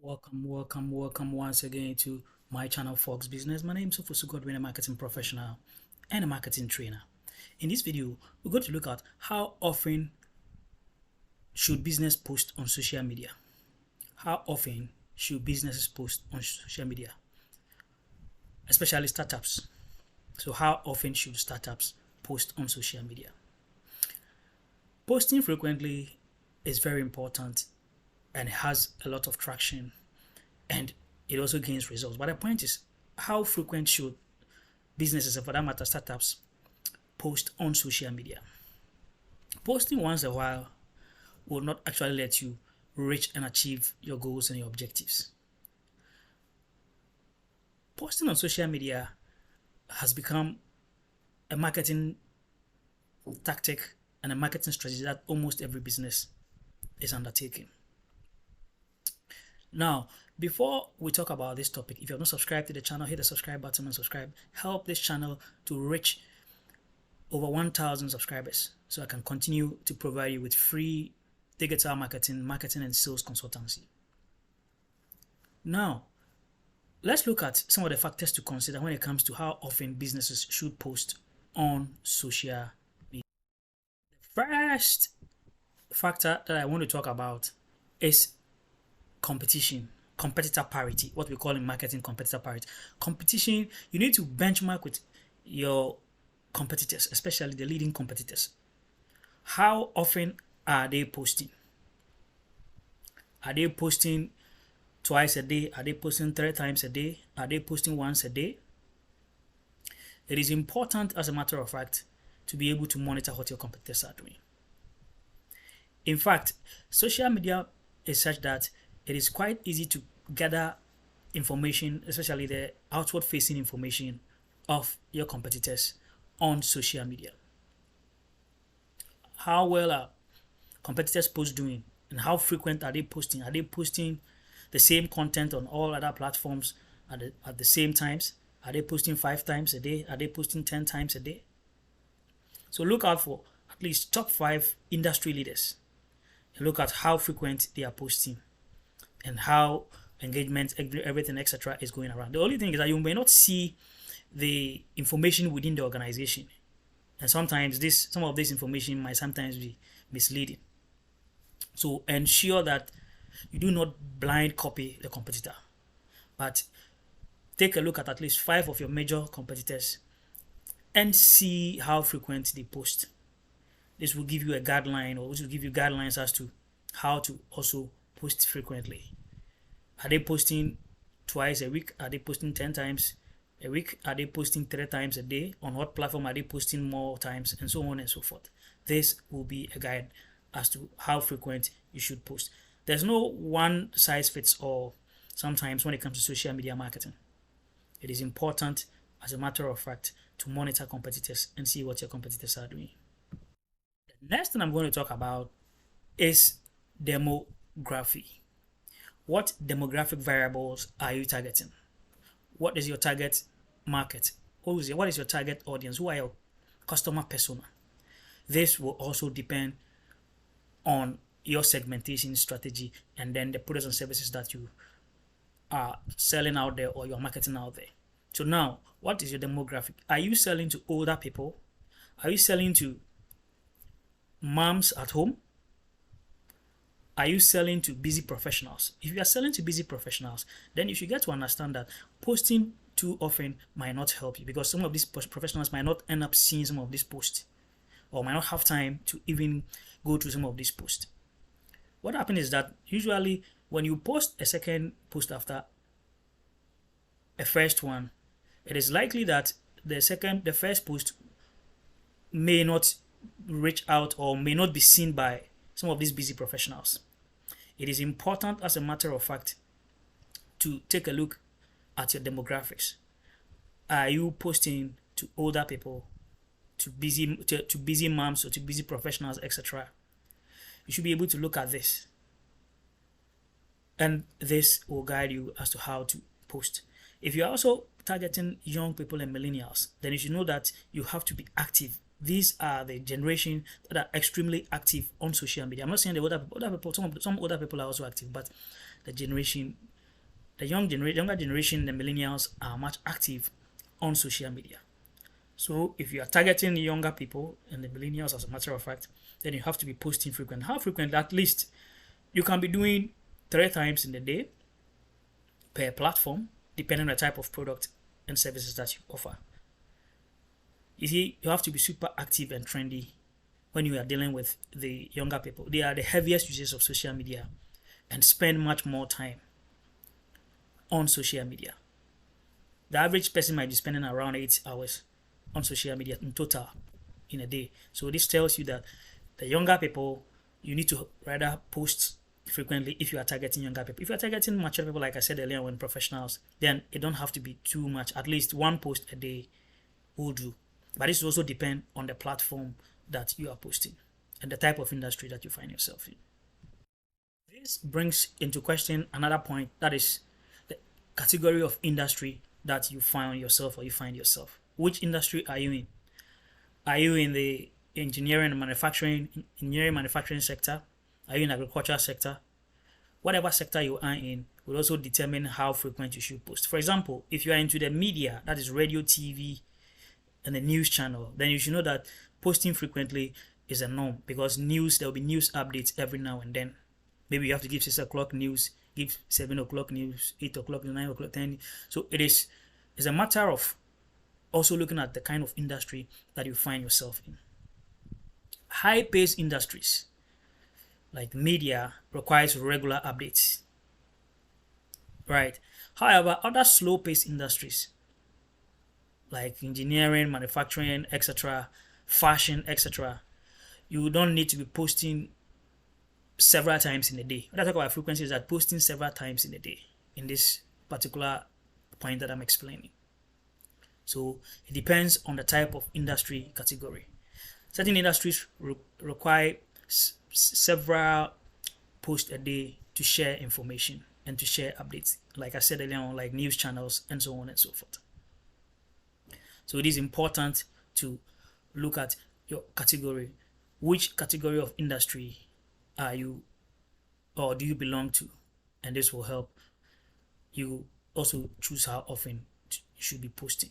Welcome once again to my channel Fox Business. My name is Ofosu Godwin, a marketing professional and a marketing trainer. In this video, we're going to look at how often should business post on social media. How often should businesses post on social media, especially startups? So how often should startups post on social media? Posting frequently is very important and has a lot of traction, and it also gains results. But the point is, how frequent should businesses, and for that matter startups, post on social media? Posting once in a while will not actually let you reach and achieve your goals and your objectives. Posting on social media has become a marketing tactic and a marketing strategy that almost every business is undertaking. Now, before we talk about this topic, if you have not subscribed to the channel, hit the subscribe button and subscribe. Help this channel to reach over 1,000 subscribers so I can continue to provide you with free digital marketing and sales consultancy. Now, let's look at some of the factors to consider when it comes to how often businesses should post on social media. The first factor that I want to talk about is competitor parity, what we call in marketing competitor parity. Competition, you need to benchmark with your competitors, especially the leading competitors. How often are they posting? Are they posting twice a day? Are they posting 3 times a day? Are they posting once a day? It is important, as a matter of fact, to be able to monitor what your competitors are doing. In fact, social media is such that it is quite easy to gather information, especially the outward facing information of your competitors on social media. How well are competitors posts doing, and how frequent are they posting? Are they posting the same content on all other platforms at the same times? Are they posting 5 times a day? Are they posting 10 times a day? So look out for at least top 5 industry leaders and look at how frequent they are posting and how engagement, everything, etc. is going around. The only thing is that you may not see the information within the organization, and sometimes some of this information might sometimes be misleading. So ensure that you do not blind copy the competitor, but take a look at least 5 of your major competitors and see how frequent they post. This will give you a guideline, or this will give you guidelines as to how to also post frequently. Are they posting twice a week? Are they posting 10 times a week? Are they posting 3 times a day? On what platform are they posting more times? And so on and so forth. This will be a guide as to how frequent you should post. There's no one size fits all sometimes when it comes to social media marketing. It is important, as a matter of fact, to monitor competitors and see what your competitors are doing. The next thing I'm going to talk about is demography. What demographic variables are you targeting? What is your target market? What is your target audience? Who are your customer persona? This will also depend on your segmentation strategy and then the products and services that you are selling out there or you're marketing out there. So now, what is your demographic? Are you selling to older people? Are you selling to moms at home? Are you selling to busy professionals? If you are selling to busy professionals, then you should get to understand that posting too often might not help you, because some of these professionals might not end up seeing some of these posts or might not have time to even go through some of these posts. What happens is that usually when you post a second post after a first one, it is likely that the first post may not reach out or may not be seen by some of these busy professionals. It is important, as a matter of fact, to take a look at your demographics. Are you posting to older people, to busy moms, or to busy professionals, etc.? You should be able to look at this, and this will guide you as to how to post. If you are also targeting young people and millennials, then you should know that you have to be active. These are the generation that are extremely active on social media. I'm not saying the older people, some older people are also active, but the generation the younger generation, the millennials, are much active on social media. So if you are targeting younger people and the millennials, as a matter of fact, then you have to be posting frequent. How frequent? At least you can be doing 3 times in the day per platform, depending on the type of product and services that you offer. You see, you have to be super active and trendy when you are dealing with the younger people. They are the heaviest users of social media and spend much more time on social media. The average person might be spending around 8 hours on social media in total in a day. So this tells you that the younger people, you need to rather post frequently if you are targeting younger people. If you are targeting mature people, like I said earlier, when professionals, then it don't have to be too much. At least 1 post a day will do. But this also depends on the platform that you are posting and the type of industry that you find yourself in. This brings into question another point, that is the category of industry that you find yourself or you find yourself. Which industry are you in? Are you in the engineering and manufacturing sector? Are you in the agricultural sector? Whatever sector you are in will also determine how frequent you should post. For example, if you are into the media, that is radio, TV, and the news channel, then you should know that posting frequently is a norm, because there will be news updates every now and then. Maybe you have to give 6 o'clock news, give 7 o'clock news, 8 o'clock, 9 o'clock, 10. So it's a matter of also looking at the kind of industry that you find yourself in. High-paced industries like media requires regular updates, right? However, other slow-paced industries like engineering, manufacturing, etc., fashion, etc., you don't need to be posting several times in a day. What I talk about frequency is that posting several times in a day in this particular point that I'm explaining. So it depends on the type of industry category. Certain industries require several posts a day to share information and to share updates, like I said earlier on, like news channels and so on and so forth. So it is important to look at your category. Which category of industry are you or do you belong to? And this will help you also choose how often you should be posting.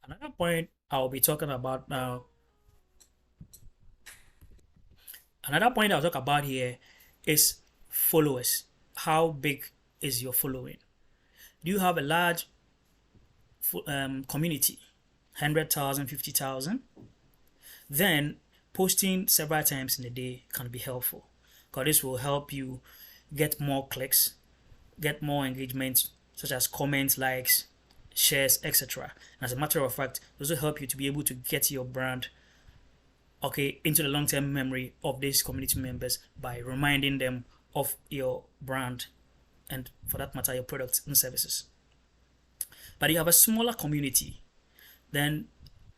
Another point I'll be talking about now. Another point I'll talk about here is followers. How big is your following? Do you have a large community, 100,000, 50,000? Then posting several times in a day can be helpful, because this will help you get more clicks, get more engagement, such as comments, likes, shares, etc. And as a matter of fact, it also help you to be able to get your brand into the long-term memory of these community members by reminding them of your brand and, for that matter, your products and services. But if you have a smaller community, then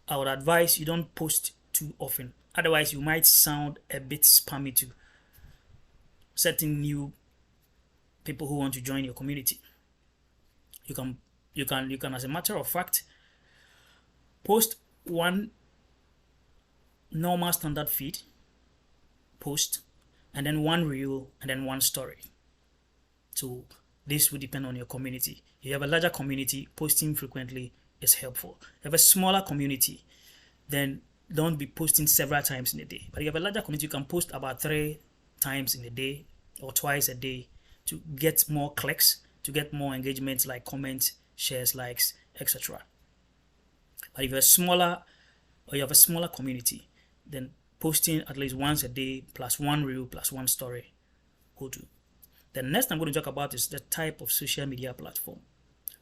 I would advise you don't post too often. Otherwise, you might sound a bit spammy to certain new people who want to join your community. You can, as a matter of fact, post one normal standard feed post, and then one reel, and then one story. So this will depend on your community. If you have a larger community, posting frequently is helpful. If you have a smaller community, then don't be posting several times in a day. But if you have a larger community, you can post about 3 times in a day or twice a day to get more clicks, to get more engagements like comments, shares, likes, etc. But if you're smaller or you have a smaller community, then posting at least once a day plus one reel plus one story will do. The next I'm going to talk about is the type of social media platform.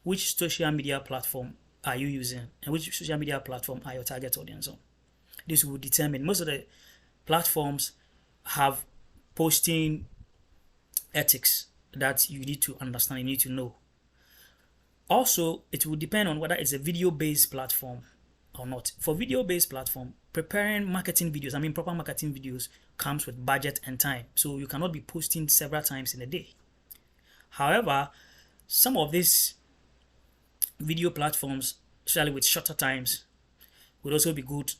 Which social media platform are you using, and which social media platform are your target audience on? This will determine. Most of the platforms have posting ethics that you need to understand, you need to know. Also, it will depend on whether it's a video-based platform or not. For video-based platform, preparing marketing videos, proper marketing videos, comes with budget and time. So you cannot be posting several times in a day. However, some of these video platforms, especially with shorter times, would also be good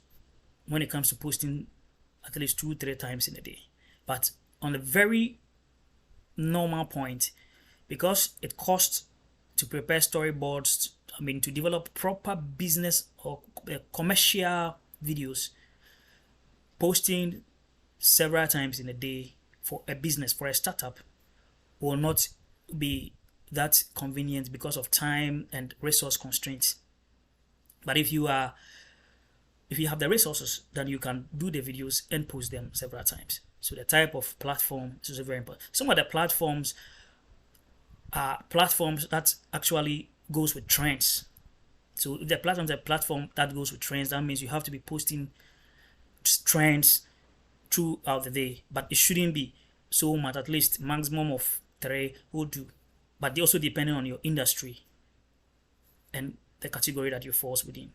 when it comes to posting at least 2-3 times in a day. But on a very normal point, because it costs to prepare storyboards, to develop proper business or commercial videos, posting several times in a day for a business, for a startup, will not be that convenient because of time and resource constraints. But if you have the resources, then you can do the videos and post them several times. So the type of platform is also very important. Some of the platforms are platforms that actually goes with trends. So if the platform is a platform that goes with trends, that means you have to be posting trends throughout the day, but it shouldn't be so much. At least maximum of 3 will do. But they also depending on your industry and the category that you fall within.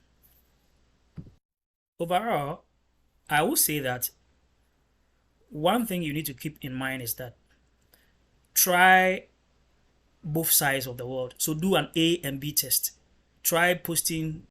Overall, I will say that one thing you need to keep in mind is that try both sides of the world. So do an A and B test. Try posting